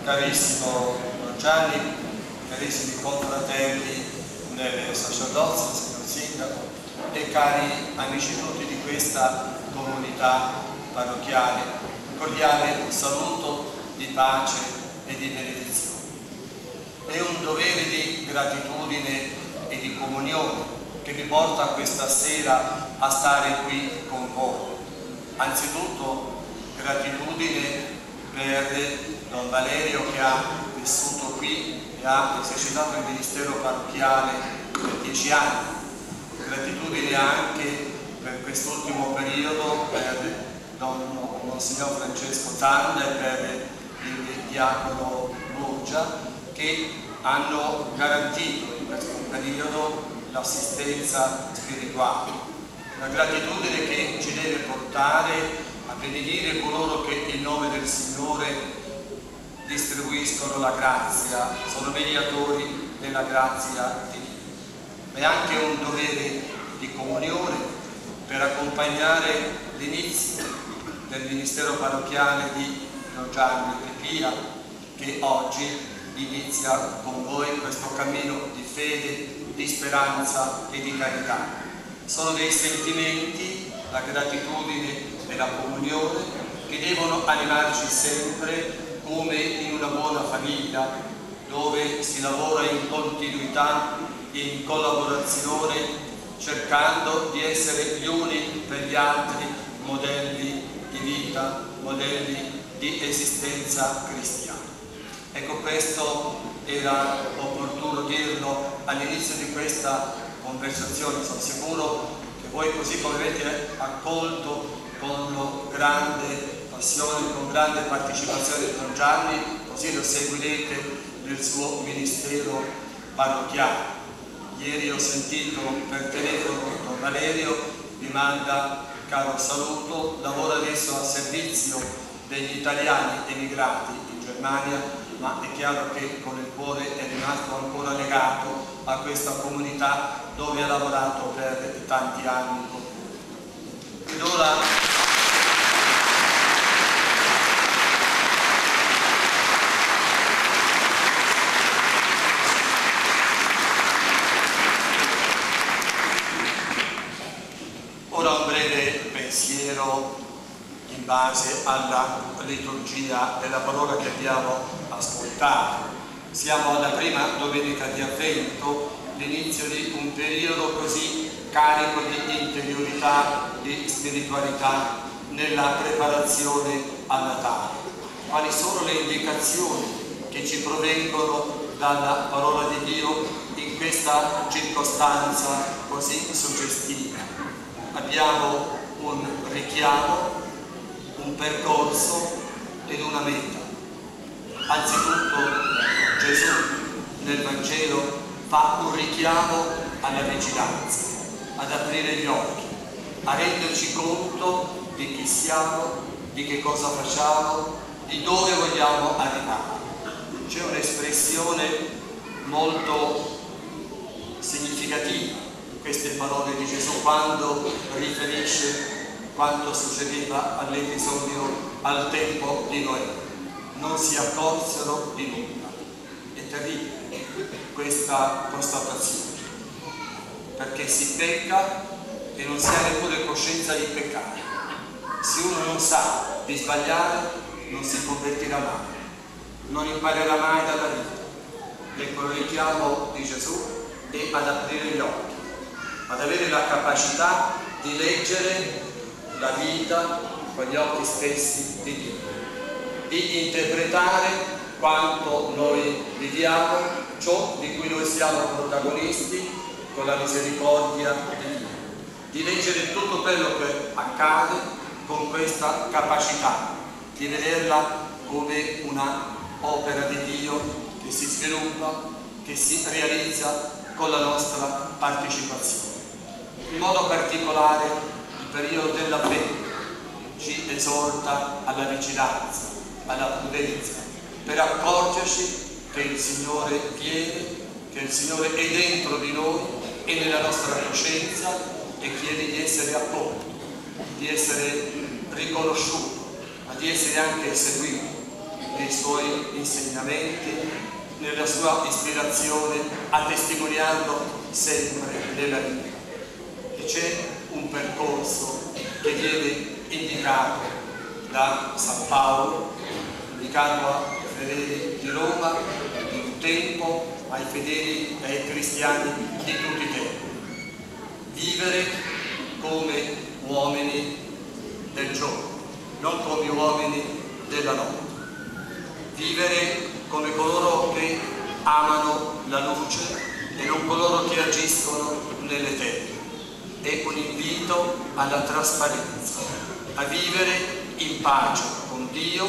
Carissimo Gianni, carissimi confratelli nel sacerdozio, signor Sindaco, e cari amici tutti di questa comunità parrocchiale, cordiale saluto di pace e di benedizione. È un dovere di gratitudine e di comunione che mi porta questa sera a stare qui con voi. Anzitutto gratitudine per Don Valerio, che ha vissuto qui e ha esercitato il ministero parrocchiale per 10 anni. Gratitudine anche per quest'ultimo periodo per Monsignor Francesco Tanda e per il diacono Borgia, che hanno garantito in questo periodo l'assistenza spirituale. Una gratitudine che ci deve portare a benedire coloro che in nome del Signore distribuiscono la grazia, sono mediatori della grazia divina. È anche un dovere di comunione per accompagnare l'inizio del ministero parrocchiale di Don Gianni Pipia, che oggi inizia con voi questo cammino di fede, di speranza e di carità. Sono dei sentimenti, la gratitudine e la comunione, che devono animarci sempre come in una buona famiglia, dove si lavora in continuità, in collaborazione, cercando di essere gli uni per gli altri modelli di vita, modelli di esistenza cristiana. Ecco, questo era opportuno dirlo all'inizio di questa conversazione. Sono sicuro che voi, così come avete accolto con grande passione, con grande partecipazione di Don Gianni, così lo seguirete nel suo ministero parrocchiale. Ieri ho sentito per telefono Don Valerio, vi manda un caro saluto, lavora adesso a servizio degli italiani emigrati in Germania, ma è chiaro che con il cuore è rimasto ancora legato a questa comunità dove ha lavorato per tanti anni. Ed ora un breve pensiero in base alla liturgia della parola che abbiamo ascoltato. Siamo alla prima domenica di Avvento, l'inizio di un periodo così carico di interiorità, di spiritualità nella preparazione a Natale. Quali sono le indicazioni che ci provengono dalla parola di Dio in questa circostanza così suggestiva? Abbiamo un richiamo, un percorso ed una meta. Anzitutto Gesù nel Vangelo fa un richiamo alla vigilanza, ad aprire gli occhi, a renderci conto di chi siamo, di che cosa facciamo, di dove vogliamo arrivare. C'è un'espressione molto significativa in queste parole di Gesù quando riferisce quanto succedeva all'episodio al tempo di Noè. Non si accorsero di nulla. È terribile questa constatazione, perché si pecca e non si ha neppure coscienza di peccare. Se uno non sa di sbagliare, non si convertirà mai, non imparerà mai dalla vita. Ecco, il richiamo di Gesù è ad aprire gli occhi, ad avere la capacità di leggere la vita con gli occhi stessi di Dio, di interpretare quanto noi viviamo, ciò di cui noi siamo protagonisti con la misericordia di Dio, di leggere tutto quello che accade con questa capacità, di vederla come una opera di Dio che si sviluppa, che si realizza con la nostra partecipazione. In modo particolare il periodo dell'Avvento ci esorta alla vigilanza, alla prudenza, per accorgerci che il Signore viene, che il Signore è dentro di noi e nella nostra coscienza e chiede di essere accolto, di essere riconosciuto, ma di essere anche seguito nei nei suoi insegnamenti, nella sua ispirazione, attestimoniando sempre nella vita. E c'è un percorso che viene indicato da San Paolo, indicato ai fedeli di Roma di un tempo, ai fedeli e ai cristiani di tutti i tempi. Vivere come uomini del giorno, non come uomini della notte. Vivere come coloro che amano la luce e non coloro che agiscono nelle tenebre. È un invito alla trasparenza, a vivere in pace con Dio,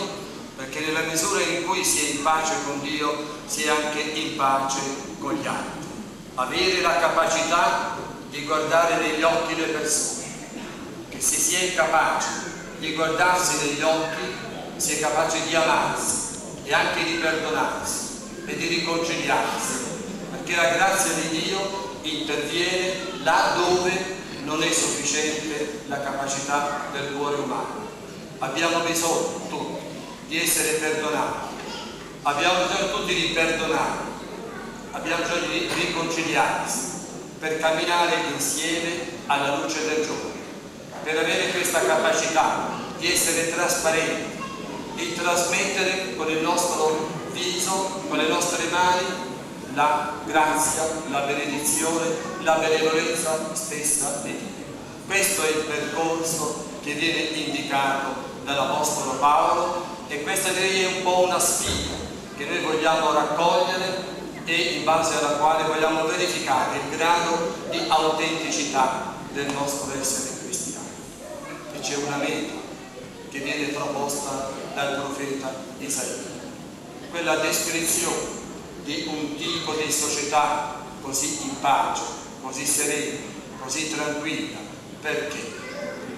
perché nella misura in cui si è in pace con Dio si è anche in pace con gli altri. Avere la capacità di guardare negli occhi le persone, che se si è capaci di guardarsi negli occhi si è capaci di amarsi e anche di perdonarsi e di riconciliarsi, perché la grazia di Dio interviene là dove non è sufficiente la capacità del cuore umano. Abbiamo bisogno tutti di essere perdonati, abbiamo bisogno tutti di perdonare, abbiamo bisogno di riconciliarsi per camminare insieme alla luce del giorno, per avere questa capacità di essere trasparenti, di trasmettere con il nostro viso, con le nostre mani, la grazia, la benedizione, la benevolenza stessa di Dio. Questo è il percorso che viene indicato dall'Apostolo Paolo e questa direi è un po' una sfida che noi vogliamo raccogliere e in base alla quale vogliamo verificare il grado di autenticità del nostro essere cristiano. E c'è una meta che viene proposta dal profeta Isaia, quella descrizione di un tipo di società così in pace, così serena, così tranquilla. Perché?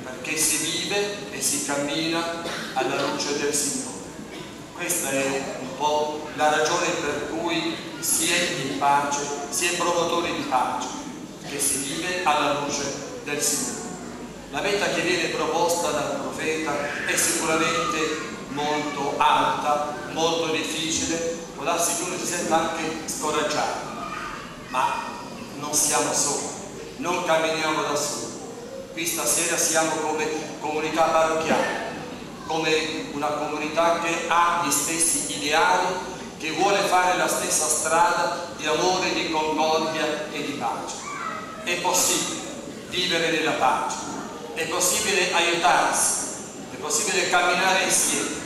Perché si vive e si cammina alla luce del Signore. Questa è un po' la ragione per cui si è in pace, si è promotori di pace, che si vive alla luce del Signore. La meta che viene proposta dal profeta è sicuramente molto alta, molto difficile, può darsi che uno si senta anche scoraggiato, ma non siamo soli, non camminiamo da soli. Qui stasera siamo come comunità parrocchiale, come una comunità che ha gli stessi ideali, che vuole fare la stessa strada di amore, di concordia e di pace. È possibile vivere nella pace, è possibile aiutarsi, è possibile camminare insieme,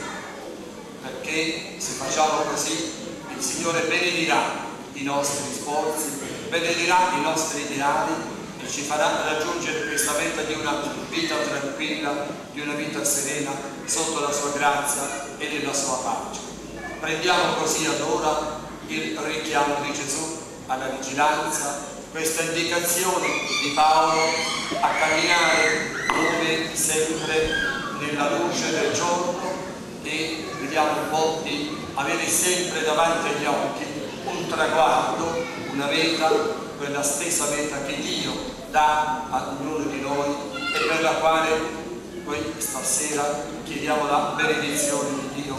perché se facciamo così il Signore benedirà i nostri sforzi, benedirà i nostri ideali e ci farà raggiungere questa meta di una vita tranquilla, di una vita serena sotto la sua grazia e nella sua pace. Prendiamo così allora il richiamo di Gesù alla vigilanza, questa indicazione di Paolo a camminare come sempre nella luce del giorno e vediamo un po' di avere sempre davanti agli occhi un traguardo, una meta, quella stessa meta che Dio dà a ognuno di noi e per la quale noi stasera chiediamo la benedizione di Dio,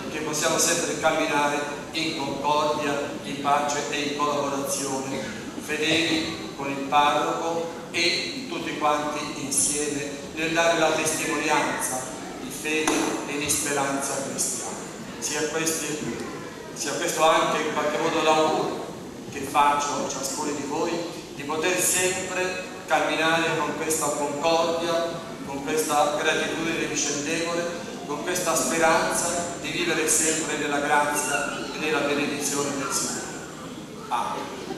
perché possiamo sempre camminare in concordia, in pace e in collaborazione, fedeli con il parroco e tutti quanti insieme nel dare la testimonianza di fede e di speranza cristiana. Sia questo anche in qualche modo l'augurio che faccio a ciascuno di voi, di poter sempre camminare con questa concordia, con questa gratitudine vicendevole, con questa speranza di vivere sempre nella grazia e nella benedizione del Signore. Amen.